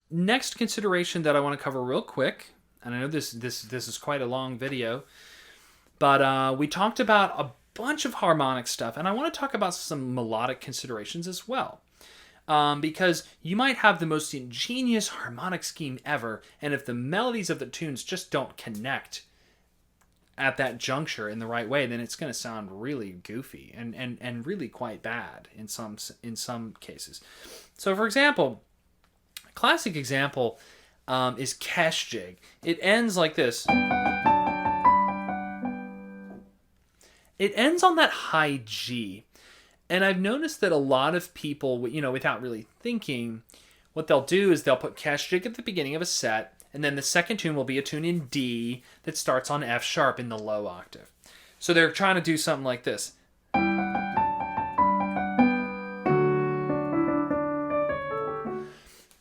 Next consideration that I want to cover real quick, and I know this is quite a long video, but we talked about a bunch of harmonic stuff, and I want to talk about some melodic considerations as well. Because you might have the most ingenious harmonic scheme ever, and if the melodies of the tunes just don't connect at that juncture in the right way, then it's going to sound really goofy and really quite bad in some cases. So, for example, a classic example is Kesh Jig. It ends like this. It ends on that high G. And I've noticed that a lot of people, without really thinking, what they'll do is they'll put Kesh Jig at the beginning of a set, and then the second tune will be a tune in D that starts on F sharp in the low octave. So they're trying to do something like this.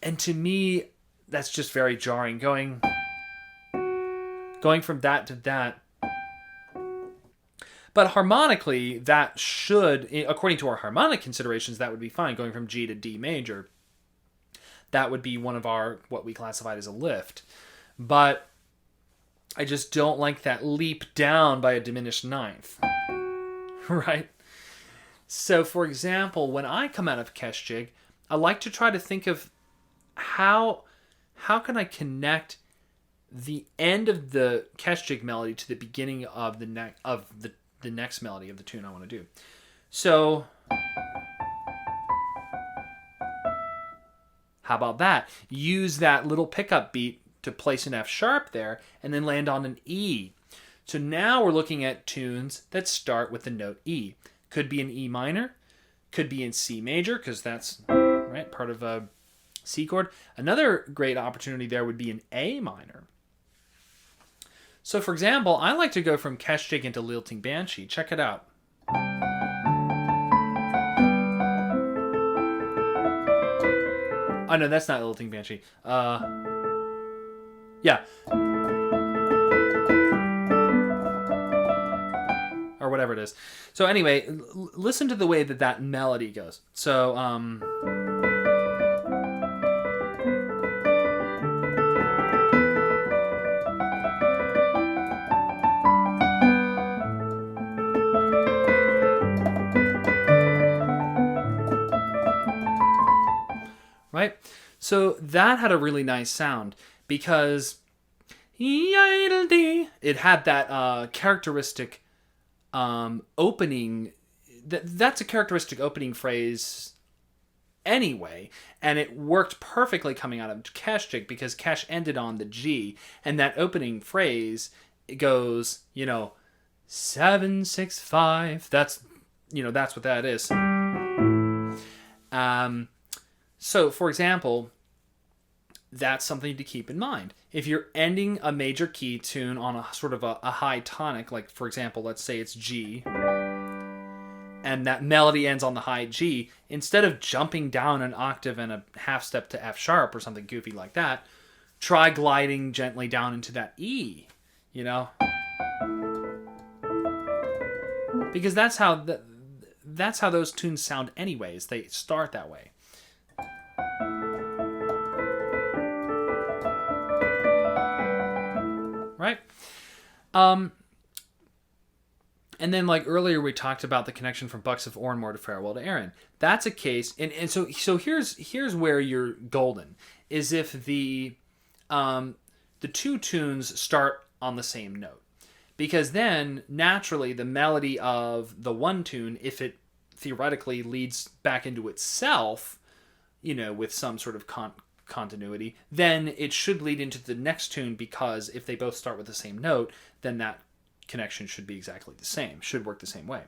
And to me, that's just very jarring. Going from that to that. But harmonically, that should, according to our harmonic considerations, that would be fine. Going from G to D major, that would be one of our, what we classified as a lift. But I just don't like that leap down by a diminished ninth. Right? So, for example, when I come out of Kesh Jig, I like to try to think of how can I connect the end of the Kesh Jig melody to the beginning of the next melody of the tune I want to do. So, how about that? Use that little pickup beat to place an F sharp there and then land on an E. So now we're looking at tunes that start with the note E. Could be an E minor, could be in C major, because that's right part of a C chord. Another great opportunity there would be an A minor. So, for example, I like to go from Kesh Jig into Lilting Banshee. Check it out. Oh, no, that's not Lilting Banshee. Yeah. Or whatever it is. So, anyway, listen to the way that melody goes. So, right? So that had a really nice sound because it had that characteristic opening. That's a characteristic opening phrase anyway, and it worked perfectly coming out of Kesh Jig because Kesh ended on the G, and that opening phrase goes, 7-6-5. That's what that is. So, for example, that's something to keep in mind. If you're ending a major key tune on a sort of a high tonic, like, for example, let's say it's G, and that melody ends on the high G, instead of jumping down an octave and a half step to F sharp or something goofy like that, try gliding gently down into that E, Because that's how those tunes sound anyways. They start that way. Right? And then, like earlier, we talked about the connection from Bucks of Oranmore to Farewell to Erin. That's a case, and so here's where you're golden, is if the two tunes start on the same note, because then naturally the melody of the one tune, if it theoretically leads back into itself, with some sort of continuity, then it should lead into the next tune, because if they both start with the same note, then that connection should be exactly the same, should work the same way.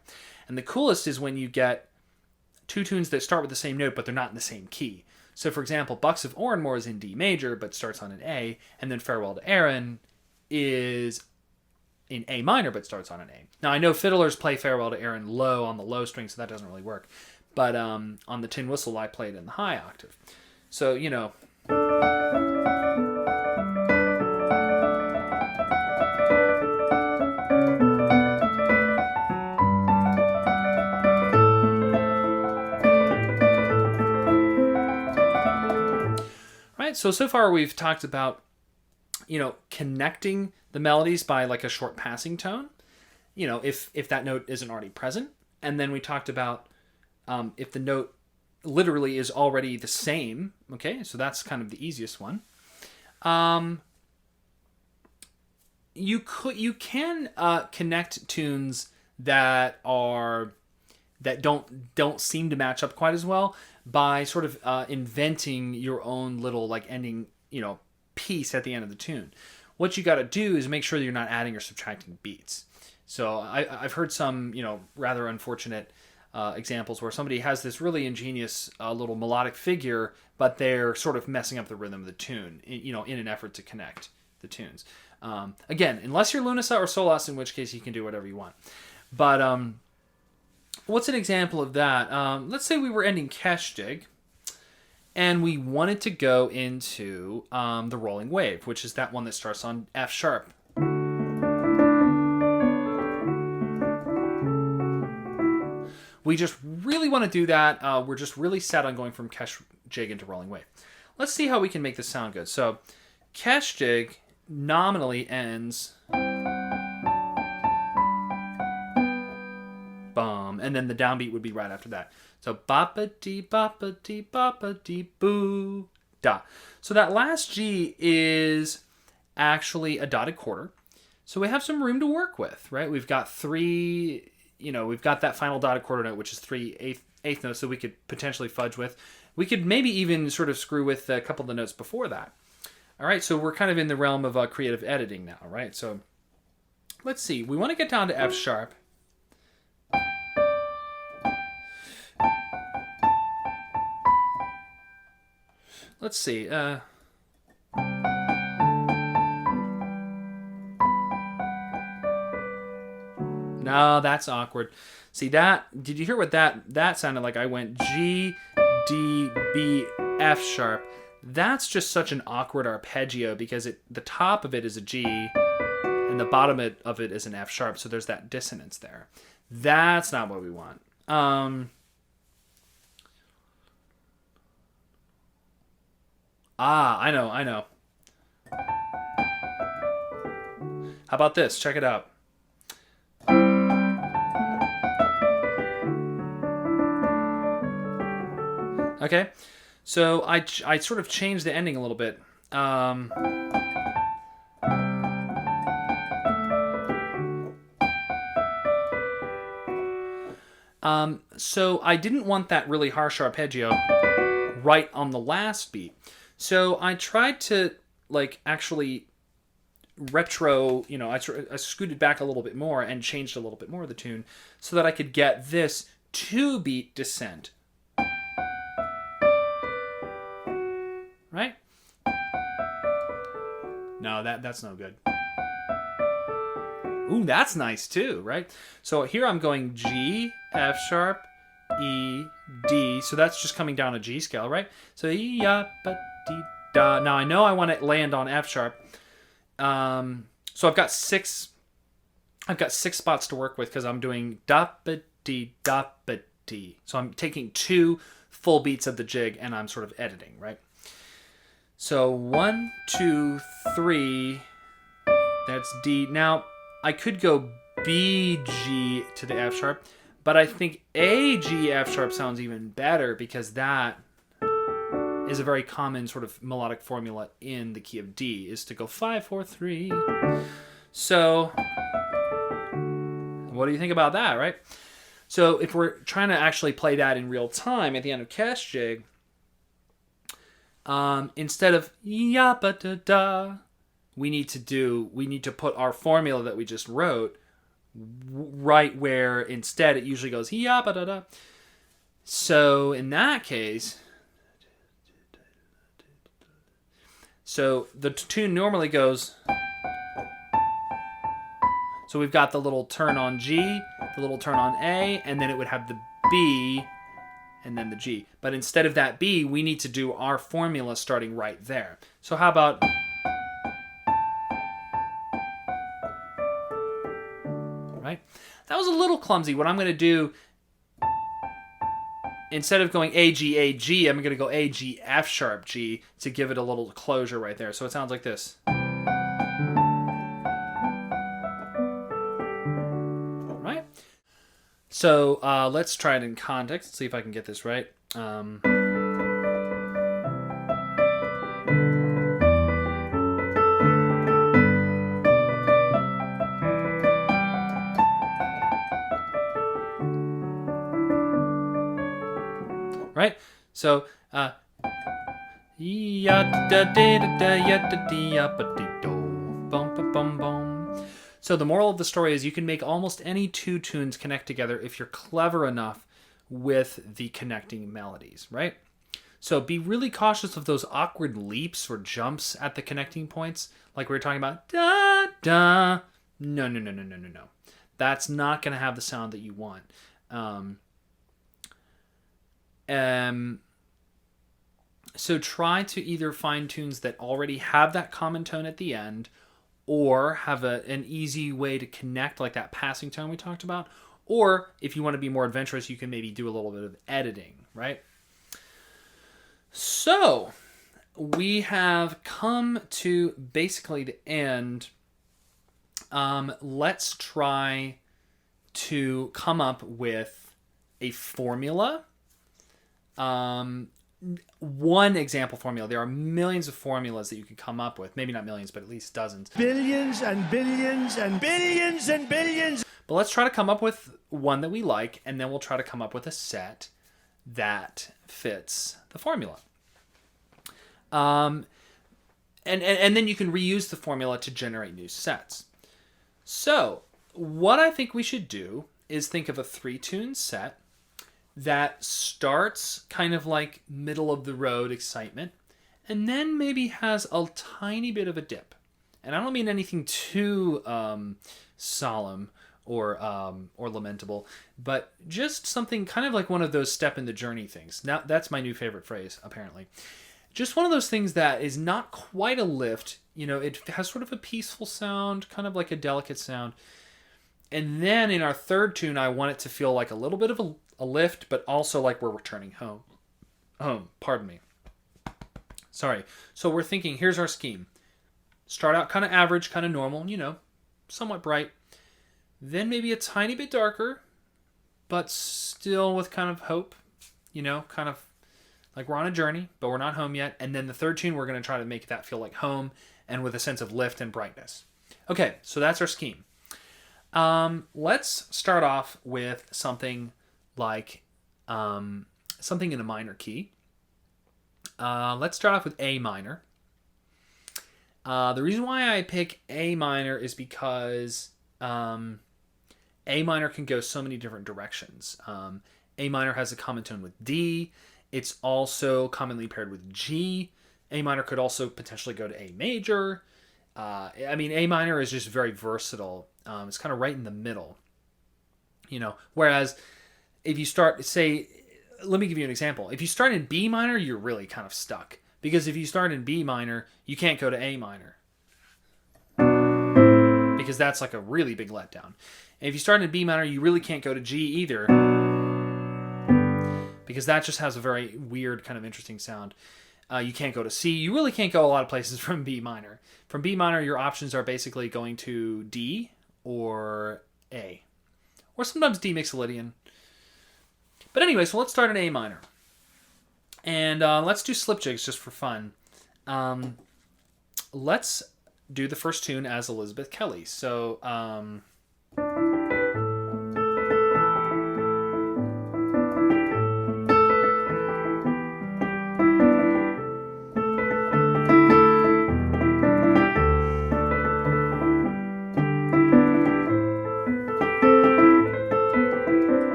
And the coolest is when you get two tunes that start with the same note, but they're not in the same key. So, for example, Bucks of Oranmore is in D major, but starts on an A, and then Farewell to Erin is in A minor, but starts on an A. Now, I know fiddlers play Farewell to Erin low on the low string, so that doesn't really work. But on the tin whistle, I play it in the high octave. So, so far we've talked about, connecting the melodies by like a short passing tone, if that note isn't already present. And then we talked about if the note literally is already the same. Okay, so that's kind of the easiest one. You can connect tunes that don't seem to match up quite as well by sort of inventing your own little like ending piece at the end of the tune. What you got to do is make sure that you're not adding or subtracting beats. So I've heard some rather unfortunate examples where somebody has this really ingenious little melodic figure, but they're sort of messing up the rhythm of the tune, in an effort to connect the tunes. Again, unless you're Lunasa or Solas, in which case you can do whatever you want. But what's an example of that? Let's say we were ending Kestig, and we wanted to go into the rolling wave, which is that one that starts on F sharp. We just really want to do that. We're just really set on going from Kestig into rolling wave. Let's see how we can make this sound good. So Kestig nominally ends bum, and then the downbeat would be right after that. So bop-a-dee, bop-a-dee, bop-a-dee, boo, da. So that last G is actually a dotted quarter. So we have some room to work with, right? We've got three, we've got that final dotted quarter note, which is three eighth notes that we could potentially fudge with. We could maybe even sort of screw with a couple of the notes before that. All right, so we're kind of in the realm of creative editing now, right? So let's see. We want to get down to F sharp. Let's see. No, that's awkward. See that? Did you hear what that sounded like? I went G, D, B, F sharp. That's just such an awkward arpeggio because the top of it is a G and the bottom of it is an F sharp. So there's that dissonance there. That's not what we want. I know. How about this? Check it out. Okay, so I sort of changed the ending a little bit. So I didn't want that really harsh arpeggio right on the last beat. So I tried to actually retro, I scooted back a little bit more and changed a little bit more of the tune so that I could get this 2-beat descent. Right? No, that's no good. Ooh, that's nice too, right? So here I'm going G, F sharp, E, D. So that's just coming down a G scale, right? So E-ya-ba-dee-da. Now I know I want to land on F sharp. So I've got six spots to work with because I'm doing da-ba-dee, da-ba-dee. So I'm taking 2 full beats of the jig and I'm sort of editing, right? So 1, 2, 3. That's D. Now I could go B, G to the F sharp, but I think A, G, F sharp sounds even better because that is a very common sort of melodic formula in the key of D, is to go 5, 4, 3. So what do you think about that, right? So if we're trying to actually play that in real time at the end of Kestig, instead of ya-ba-da-da, we need to put our formula that we just wrote right where instead it usually goes ya-ba-da-da. So in that case, so the tune normally goes, so we've got the little turn on G, the little turn on A, and then it would have the B and then the G. But instead of that B, we need to do our formula starting right there. So how about... Right? That was a little clumsy. What I'm going to do instead of going A, G, A, G, I'm going to go A, G, F sharp, G to give it a little closure right there. So it sounds like this. Right? So let's try it in context. See if I can get this right. Right? So, so the moral of the story is you can make almost any two tunes connect together if you're clever enough with the connecting melodies, right? So be really cautious of those awkward leaps or jumps at the connecting points, like we were talking about. Da, da. No. That's not going to have the sound that you want. So try to either find tunes that already have that common tone at the end, or have an easy way to connect, like that passing tone we talked about. Or if you want to be more adventurous, you can maybe do a little bit of editing, right? So we have come to basically the end. Let's try to come up with a formula. One example formula. There are millions of formulas that you could come up with. Maybe not millions, but at least dozens. Billions and billions and billions and billions. But let's try to come up with one that we like, and then we'll try to come up with a set that fits the formula. And then you can reuse the formula to generate new sets. So what I think we should do is think of a 3-tune set that starts kind of like middle of the road excitement, and then maybe has a tiny bit of a dip. And I don't mean anything too solemn or lamentable, but just something kind of like one of those step in the journey things. Now that's my new favorite phrase, apparently. Just one of those things that is not quite a lift. You know, it has sort of a peaceful sound, kind of like a delicate sound. And then in our third tune, I want it to feel like a little bit of a lift, but also like we're returning home. Pardon me. Sorry. So we're thinking, here's our scheme. Start out kind of average, kind of normal, you know, somewhat bright. Then maybe a tiny bit darker, but still with kind of hope, you know, kind of like we're on a journey, but we're not home yet. And then the third tune, we're going to try to make that feel like home and with a sense of lift and brightness. Okay, so that's our scheme. Let's start off with something like something in a minor key. Let's start off with A minor. The reason why I pick A minor is because A minor can go so many different directions. A minor has a common tone with D. It's also commonly paired with G. A minor could also potentially go to A major. I mean, A minor is just very versatile. It's kind of right in the middle, you know. Whereas if you start, say, let me give you an example. If you start in B minor, you're really kind of stuck. Because if you start in B minor, you can't go to A minor. Because that's like a really big letdown. And if you start in B minor, you really can't go to G either. Because that just has a very weird, kind of interesting sound. You can't go to C. You really can't go a lot of places from B minor. From B minor, your options are basically going to D or A. Or sometimes D mixolydian. But anyway, so let's start in A minor. And let's do slip jigs just for fun. Let's do the first tune as Elizabeth Kelly. So,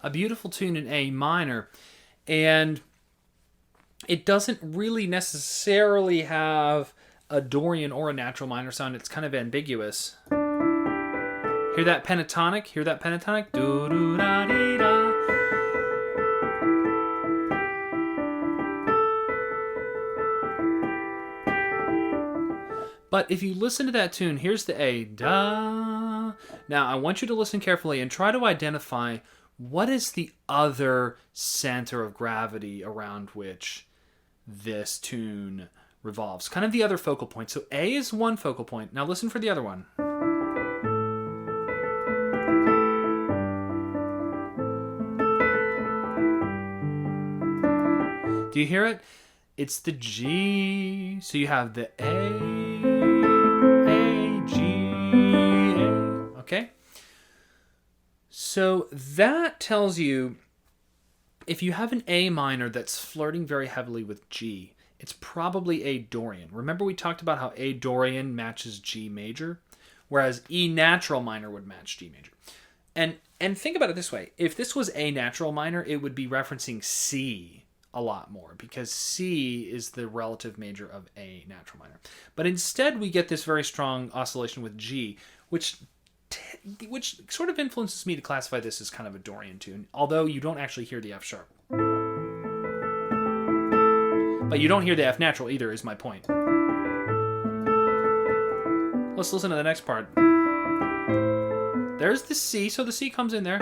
a beautiful tune in A minor, and it doesn't really necessarily have a Dorian or a natural minor sound. It's kind of ambiguous. Hear that pentatonic? Hear that pentatonic? Do-do-da-dee-da. But if you listen to that tune, here's the A, da. Now, I want you to listen carefully and try to identify what is the other center of gravity around which this tune revolves. Kind of the other focal point. So A is one focal point. Now listen for the other one. Do you hear it? It's the G. So you have the A, G, A. Okay? So that tells you if you have an A minor that's flirting very heavily with G, it's probably A Dorian. Remember we talked about how A Dorian matches G major, whereas E natural minor would match G major. And think about it this way. If this was A natural minor, it would be referencing C a lot more because C is the relative major of A natural minor. But instead we get this very strong oscillation with G, which sort of influences me to classify this as kind of a Dorian tune, although you don't actually hear the F sharp. But you don't hear the F natural either, is my point. Let's listen to the next part. There's the C, so the C comes in there.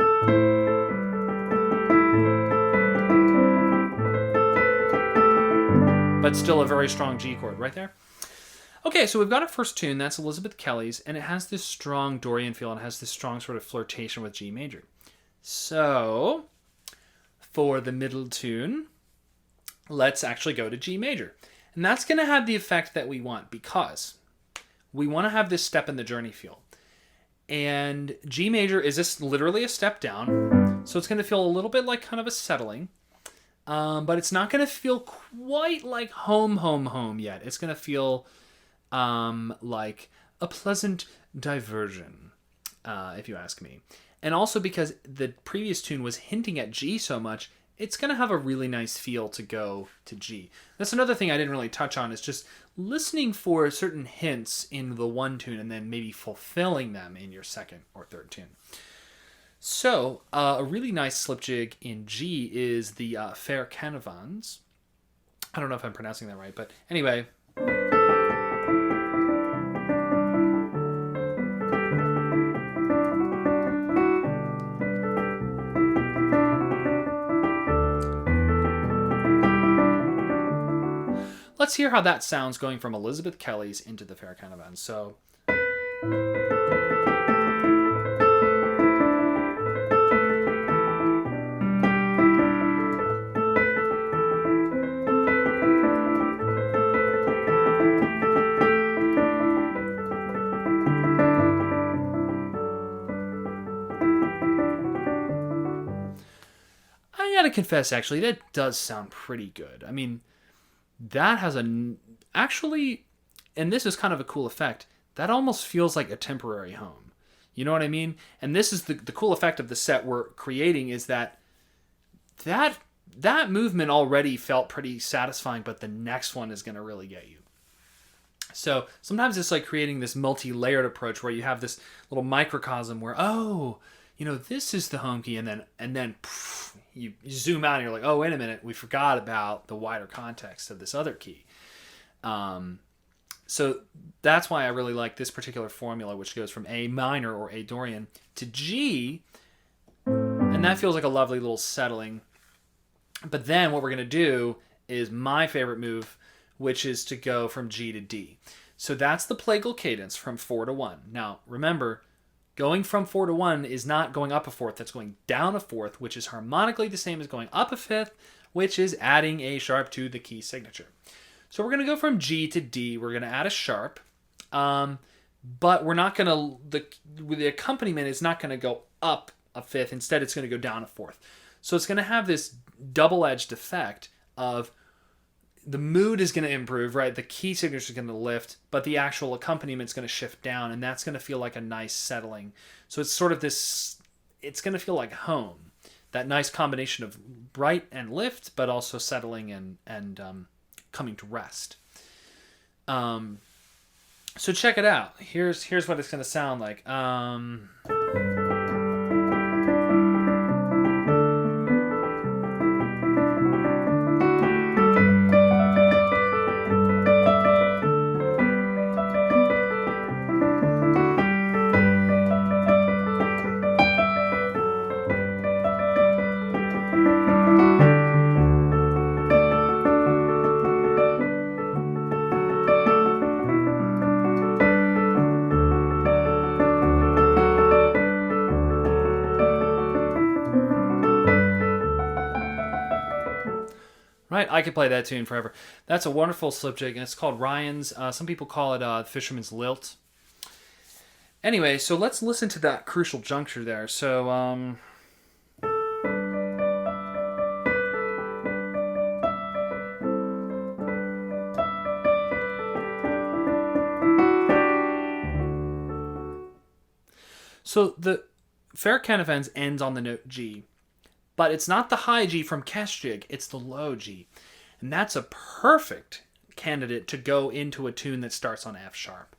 But still a very strong G chord right there. Okay, so we've got our first tune, that's Elizabeth Kelly's, and it has this strong Dorian feel and has this strong sort of flirtation with G major. So, for the middle tune, let's actually go to G major. And that's going to have the effect that we want because we want to have this step in the journey feel. And G major is this literally a step down, so it's going to feel a little bit like kind of a settling. But it's not going to feel quite like home, home, home yet. It's going to feel like a pleasant diversion, if you ask me. And also because the previous tune was hinting at G so much, it's going to have a really nice feel to go to G. That's another thing I didn't really touch on, is just listening for certain hints in the one tune and then maybe fulfilling them in your second or third tune. So, a really nice slip jig in G is the Fair Canavans. I don't know if I'm pronouncing that right, but anyway. Let's hear how that sounds going from Elizabeth Kelly's into the Fair Canavans. So. I gotta confess, actually, that does sound pretty good. I mean, that has actually, and this is kind of a cool effect, that almost feels like a temporary home. You know what I mean? And this is the cool effect of the set we're creating, is that movement already felt pretty satisfying, but the next one is going to really get you. So sometimes it's like creating this multi-layered approach where you have this little microcosm where, oh, this is the home key, and then you zoom out and you're like, oh, wait a minute, we forgot about the wider context of this other key. So that's why I really like this particular formula, which goes from A minor or A Dorian to G, and that feels like a lovely little settling. But then what we're going to do is my favorite move, which is to go from G to D. So that's the plagal cadence from 4 to 1. Now, remember, going from 4 to 1 is not going up a fourth, that's going down a fourth, which is harmonically the same as going up a fifth, which is adding a sharp to the key signature. So we're going to go from G to D. We're going to add a sharp, but we're not going to, the accompaniment is not going to go up a fifth. Instead, it's going to go down a fourth. So it's going to have this double-edged effect of the mood is going to improve, right? The key signature is going to lift, but the actual accompaniment is going to shift down, and that's going to feel like a nice settling. So it's sort of this, it's going to feel like home. That nice combination of bright and lift, but also settling and coming to rest. So check it out. Here's what it's going to sound like. Right, I could play that tune forever. That's a wonderful slip jig, and it's called Ryan's. Some people call it Fisherman's Lilt. Anyway, so let's listen to that crucial juncture there. So the Fair Canavans ends on the note G, but it's not the high G from Kesjig, it's the low G. And that's a perfect candidate to go into a tune that starts on F sharp.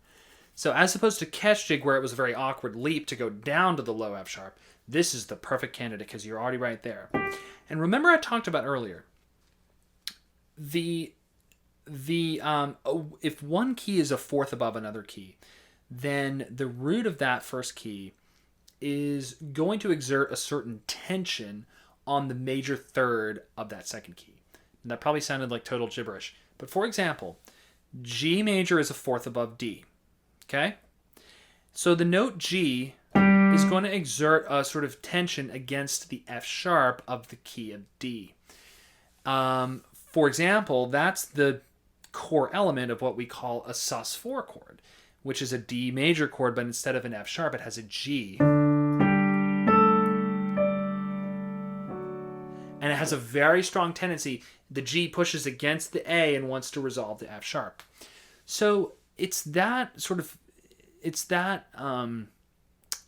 So as opposed to Kesjig, where it was a very awkward leap to go down to the low F sharp, this is the perfect candidate because you're already right there. And remember I talked about earlier, if one key is a fourth above another key, then the root of that first key is going to exert a certain tension on the major third of that second key. And that probably sounded like total gibberish. But for example, G major is a fourth above D. Okay? So the note G is going to exert a sort of tension against the F sharp of the key of D. For example, that's the core element of what we call a sus4 chord, which is a D major chord, but instead of an F sharp, it has a G. And it has a very strong tendency. The G pushes against the A and wants to resolve the F sharp. So it's that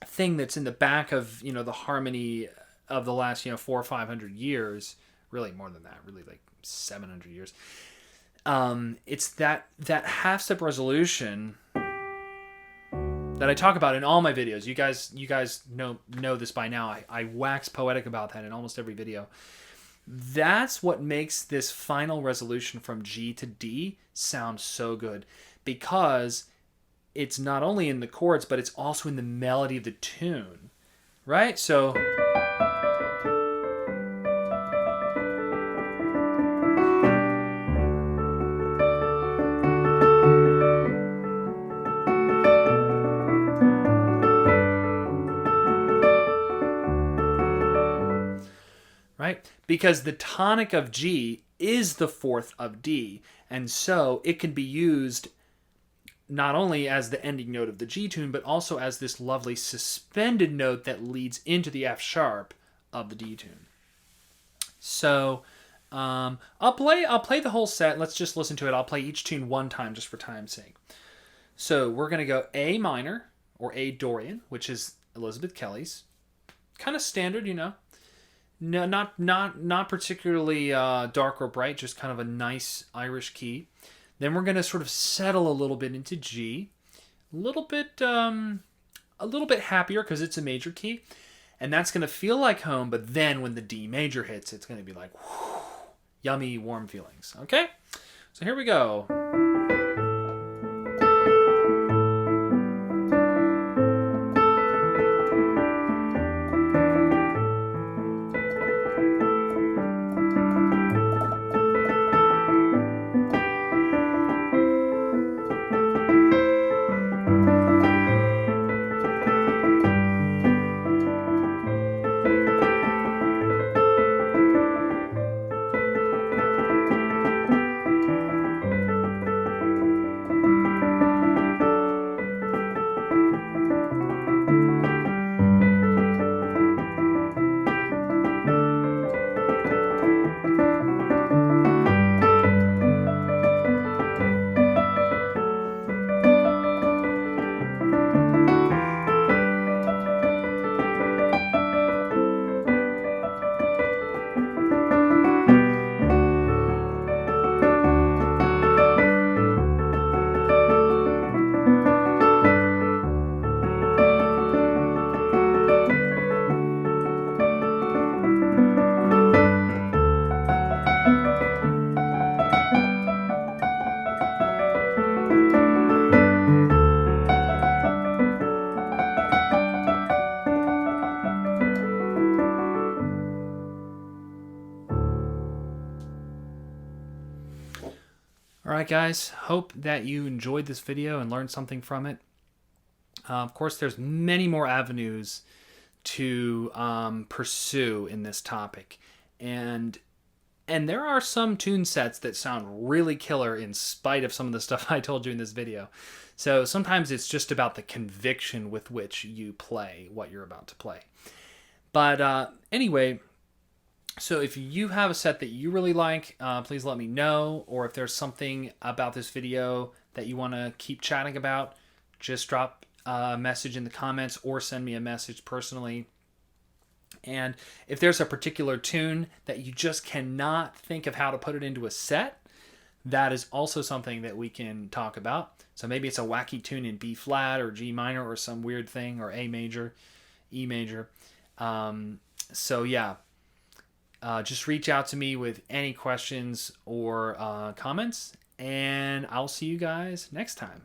thing that's in the back of, the harmony of the last, 400 or 500 years, really more than that, really like 700 years. It's that half step resolution that I talk about in all my videos. You guys know this by now. I wax poetic about that in almost every video. That's what makes this final resolution from G to D sound so good, because it's not only in the chords, but it's also in the melody of the tune, right? So right? Because the tonic of G is the fourth of D, and so it can be used not only as the ending note of the G tune, but also as this lovely suspended note that leads into the F sharp of the D tune. So I'll play the whole set. Let's just listen to it. I'll play each tune one time just for time's sake. So we're going to go A minor, or A Dorian, which is Elizabeth Kelly's. Kind of standard, No, not particularly dark or bright, just kind of a nice Irish key. Then we're going to sort of settle a little bit into G, a little bit happier because it's a major key, and that's going to feel like home. But then when the D major hits, it's going to be like whew, yummy, warm feelings. Okay, so here we go. Alright guys, hope that you enjoyed this video and learned something from it. Of course, there's many more avenues to pursue in this topic. And And there are some tune sets that sound really killer in spite of some of the stuff I told you in this video. So sometimes it's just about the conviction with which you play what you're about to play. But anyway, so if you have a set that you really like, please let me know. Or if there's something about this video that you want to keep chatting about, just drop a message in the comments or send me a message personally. And if there's a particular tune that you just cannot think of how to put it into a set, that is also something that we can talk about. So maybe it's a wacky tune in B flat or G minor or some weird thing, or A major, E major. So yeah, just reach out to me with any questions or comments, and I'll see you guys next time.